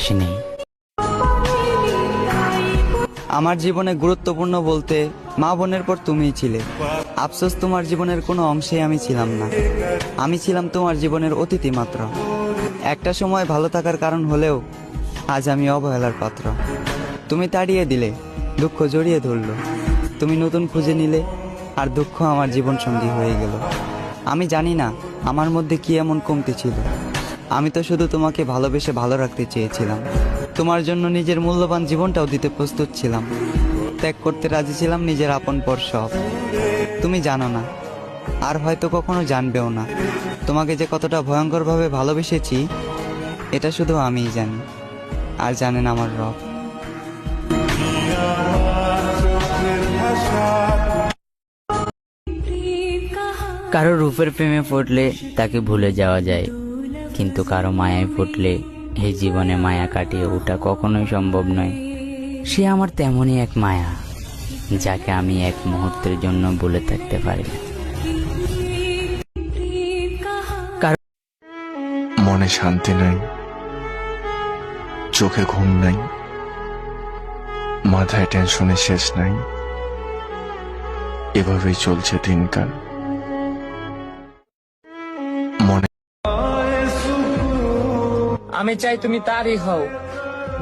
আসেনি। আমার জীবনে গুরুত্বপূর্ণ বলতে মা বোনের পর তুমিই ছিলে। আফসোস তোমার জীবনের কোনো অংশেই আমি ছিলাম না। আমি ছিলাম তোমার জীবনের অতিথি মাত্র। একটা সময় ভালো থাকার কারণ হলেও আজ আমি অবহেলার পাত্র। তুমি তাড়িয়ে দিলে, দুঃখ জড়িয়ে ধরলো। তুমি নতুন খুঁজে নিলে, আর দুঃখ আমার জীবন সঙ্গী হয়ে গেল। আমি জানি না আমার মধ্যে কি এমন কমতি ছিল। আমি তো শুধু তোমাকে ভালোবেসে ভালো রাখতে চেয়েছিলাম। তোমার জন্য নিজের মূল্যবান জীবনটাও দিতে প্রস্তুত ছিলাম। ত্যাগ করতে রাজি ছিলাম নিজের আপন পর সব। তুমি জানো না, আর হয়তো কখনো জানবেও না, তোমাকে যে কতটা ভয়ঙ্করভাবে ভালোবেসেছি এটা শুধু আমিই জানি, আর জানেন আমার রব। কারো রূপের প্রেমে পড়লে তাকে ভুলে যাওয়া যায়, কিন্তু কারো মায়ায় পড়লে এই জীবনে মায়া কাটিয়ে ওঠা কখনোই সম্ভব নয়। সে আমার তেমনই এক মায়া, যাকে আমি এক মুহূর্তের জন্য ভুলে থাকতে পারি না। মনে শান্তি নাই, চোখে ঘুম নাই, মাথায় টেনশনে শেষ নাই, এভাবেই চলছে দিনকাল। মনে আমি চাই তুমি তারই হও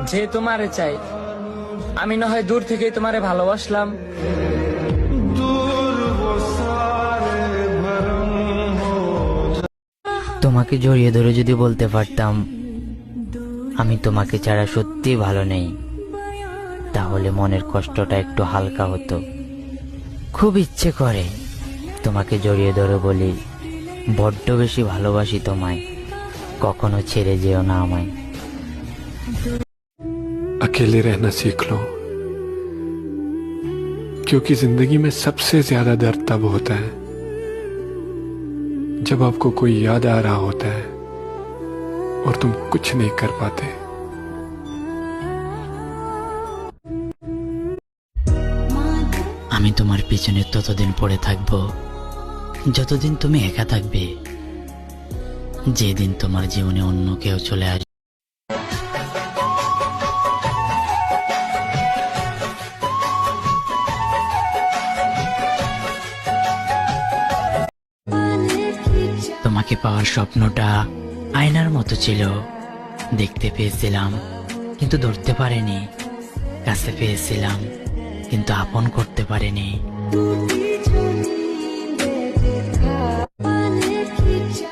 যে তোমারে চাই। আমি না হয় দূর থেকেই তোমারে ভালোবাসলাম। তোমাকে জড়িয়ে ধরে যদি বলতে পারতাম আমি তোমাকে ছাড়া সত্যি ভালো নেই, তাহলে মনের কষ্টটা একটু হালকা হতো। খুব ইচ্ছে করে তোমাকে জড়িয়ে ধরে বলি, বড্ড বেশি ভালোবাসি তোমায়, কখনো ছেড়ে যেও না আমায়। अकेले रहना सीख लो, क्योंकि जिंदगी में सबसे ज्यादा दर्द तब होता है जब आपको कोई याद आ रहा होता है और तुम कुछ नहीं कर पाते। আমি তোমার পিছনে ততদিন পড়ে থাকবো যতদিন তুমি একা থাকবে। যেদিন তোমার জীবনে অন্য কেউ চলে আসবে, তোমাকে পাওয়ার স্বপ্নটা আয়নার মতো ছিল। দেখতে পেয়েছিলাম কিন্তু ধরতে পারিনি, কাছে পেয়েছিলাম কিন্তু আপন করতে পারিনি।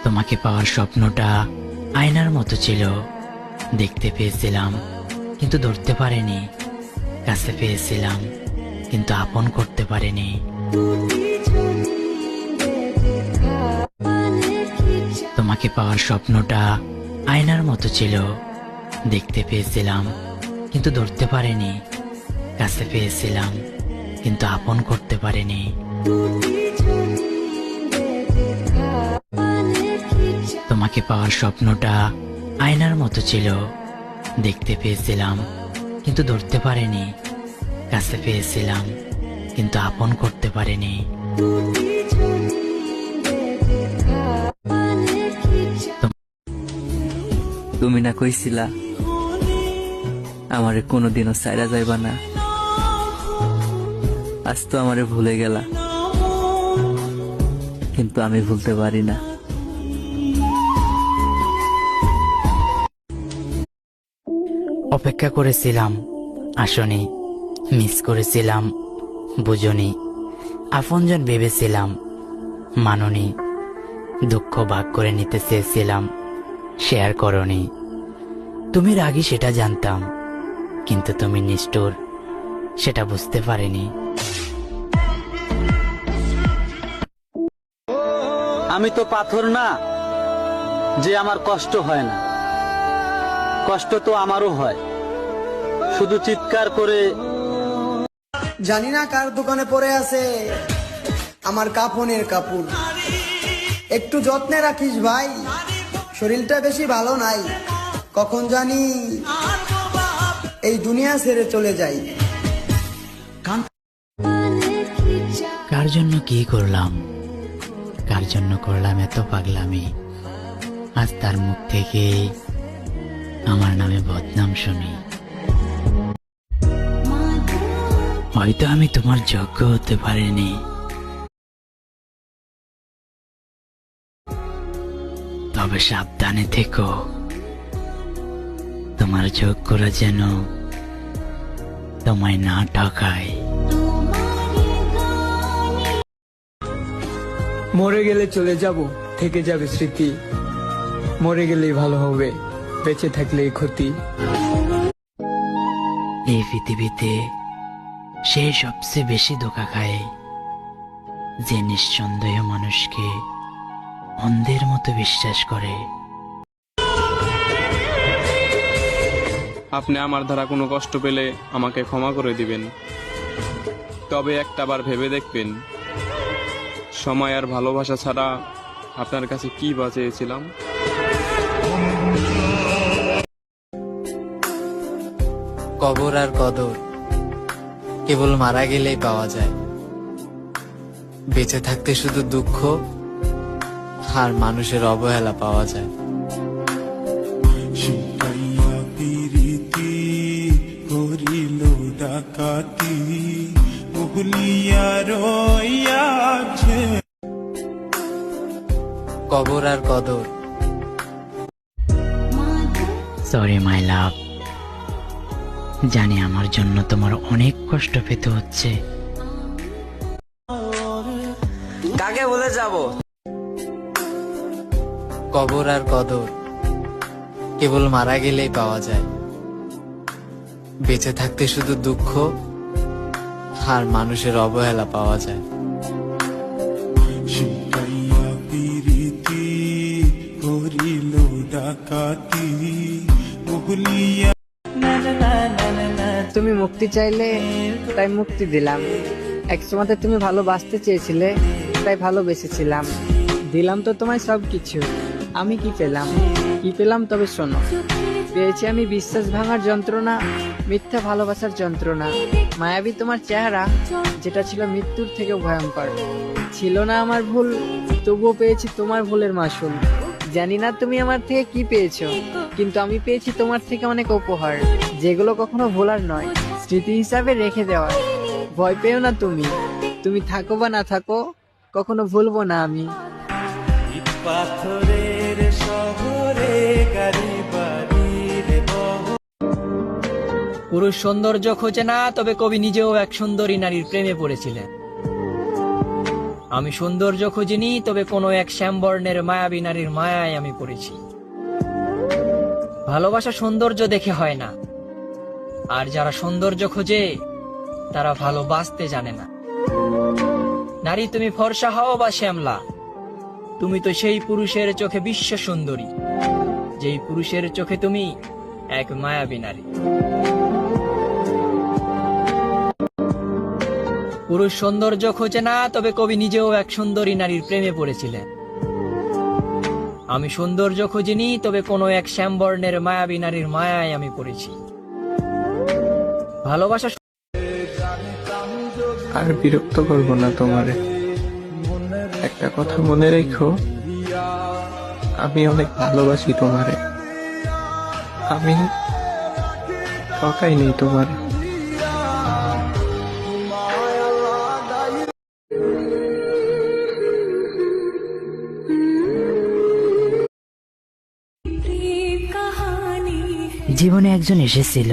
তোমাকে পাওয়ার স্বপ্নটা আয়নার মতো ছিল। দেখতে পেয়েছিলাম কিন্তু ধরতে পারিনি, কাছে পেয়েছিলাম কিন্তু আপন করতে পারিনি। তোমাকে পাওয়ার স্বপ্নটা আয়নার মতো ছিল। দেখতে পেয়েছিলাম কিন্তু ধরতে পারিনি, কাছে পেয়েছিলাম কিন্তু আপন করতে পারিনি। তোমাকে পাওয়ার স্বপ্নটা আয়নার মতো ছিল। দেখতে পেয়েছিলাম কিন্তু ধরতে পারিনি, কাছে পেয়েছিলাম কিন্তু আপন করতে পারিনি। তুমি না কইছিলা আমারে কোনোদিনও সাইরা যাইবা না, আজ তো আমারে ভুলে গেলা, কিন্তু আমি ভুলতে পারি না। অপেক্ষা করেছিলাম, আসনি। মিস করেছিলাম, বুঝনি। আপনজন ভেবেছিলাম, মাননি। দুঃখ ভাগ করে নিতে চেয়েছিলাম, শেয়ার করনি। তুমি রাগী সেটা জানতাম, কিন্তু তুমি নিষ্ঠুর সেটা বুঝতে পারিনি। আমি তো পাথর না যে আমার কষ্ট হয় না, কষ্ট তো আমারও হয়, শুধু চিৎকার করে। জানি না কার দোকানে পড়ে আছে আমার কাফনের কাপড়, একটু যত্নে রাখিস ভাই, শরীরটা বেশি ভালো নাই, কখন জানি এই দুনিয়া ছেড়ে চলে যাই। কার জন্য কি করলাম, কার জন্য করলাম এত পাগলামি, আজ তার মুখ থেকে আমার নামে বদনাম শুনি। হয়তো আমি তোমার যোগ্য হতে পারিনি, তবে সাবধানে থেকো, তোমার যোগ্যরা যেন তোমায় না ঠকায়। মরে গেলে চলে যাব, থেকে যাবে স্মৃতি। মরে গেলেই ভালো হবে, বেঁচে থাকলেই ক্ষতি। এই পৃথিবীতে সে সবচেয়ে বেশি ধোঁকা খায় যে নিঃসন্দেহ মানুষকে অন্ধের মতো বিশ্বাস করে। আপনি আমার দ্বারা কোনো কষ্ট পেলে আমাকে ক্ষমা করে দিবেন, তবে একটাবার ভেবে দেখবেন, সময় আর ভালোবাসা ছাড়া আপনার কাছে কি বা চেয়েছিলাম। কবর আর কদর কেবল মারা গেলেই পাওয়া যায়, বেঁচে থাকতে শুধু দুঃখ আর মানুষের অবহেলা পাওয়া যায়। কবর আর কদর। সরি মাই লাভ, জানি আমার জন্য তোমার অনেক কষ্ট পেতে হচ্ছে। কাকে বলে যাব? কবর আর কদর কেবল মারা গেলেই পাওয়া যায়, বেঁচে থাকতে শুধু দুঃখ আর মানুষের অবহেলা পাওয়া যায়। তুমি মুক্তি চাইলে তাই মুক্তি দিলাম, একসময় তুমি ভালোবাসতে চেয়েছিলে তাই ভালোবেসেছিলাম। দিলাম তো তোমায় সবকিছু, আমি কি পেলাম? কি পেলাম তবে শোনো। পেয়েছি আমি বিশ্বাস ভাঙার যন্ত্রণা, মিথ্যা ভালোবাসার যন্ত্রণা। মায়াবী তোমার চেহারা, যেটা ছিল মৃত্যুর থেকে ভয়ঙ্কর। ছিল না আমার ভুল, তবুও পেয়েছি তোমার ভুলের মাসুল। জানি না তুমি আমার থেকে কি পেয়েছো, কিন্তু আমি পেয়েছি তোমার থেকে অনেক উপহার, যেগুলো কখনো ভোলার নয়, স্মৃতি হিসাবে রেখে দেওয়ার। ভয় পেও না তুমি, তুমি থাকো বা না থাকো, কখনো ভুলবো না আমি। পুরুষ সৌন্দর্য খোঁজে না, তবে কবি নিজেও এক সুন্দরী নারীর প্রেমে পড়েছিলেন। আমি সৌন্দর্য খুঁজিনি, তবে কোনো এক শ্যামবর্ণের মায়াবী নারীর মায়ায় আমি পড়েছি। ভালোবাসা সৌন্দর্য দেখে হয় না, আর যারা সৌন্দর্য খোঁজে তারা ভালোবাসতে জানে না। নারী তুমি ফর্সা হও বা শ্যামলা, তুমি তো সেই পুরুষের চোখে বিশ্ব সুন্দরী, যেই পুরুষের চোখে তুমি এক মায়াবী নারী। পুরুষ সৌন্দর্য খোঁজে না, তবে কবি নিজেও এক সুন্দরী নারীর প্রেমে পড়েছিলেন। আমি সৌন্দর্য খুঁজিনি, তবে কোনো এক শ্যামবর্ণের মায়াবী নারীর মায়ায় আমি পড়েছি। ভালোবাসা আর বিরক্ত করব না তোমারে। একটা কথা মনে রেখো, আমি অনেক ভালোবাসি তোমারে, আমি ঠকাই নেই তোমারে। জীবনে একজন এসেছিল,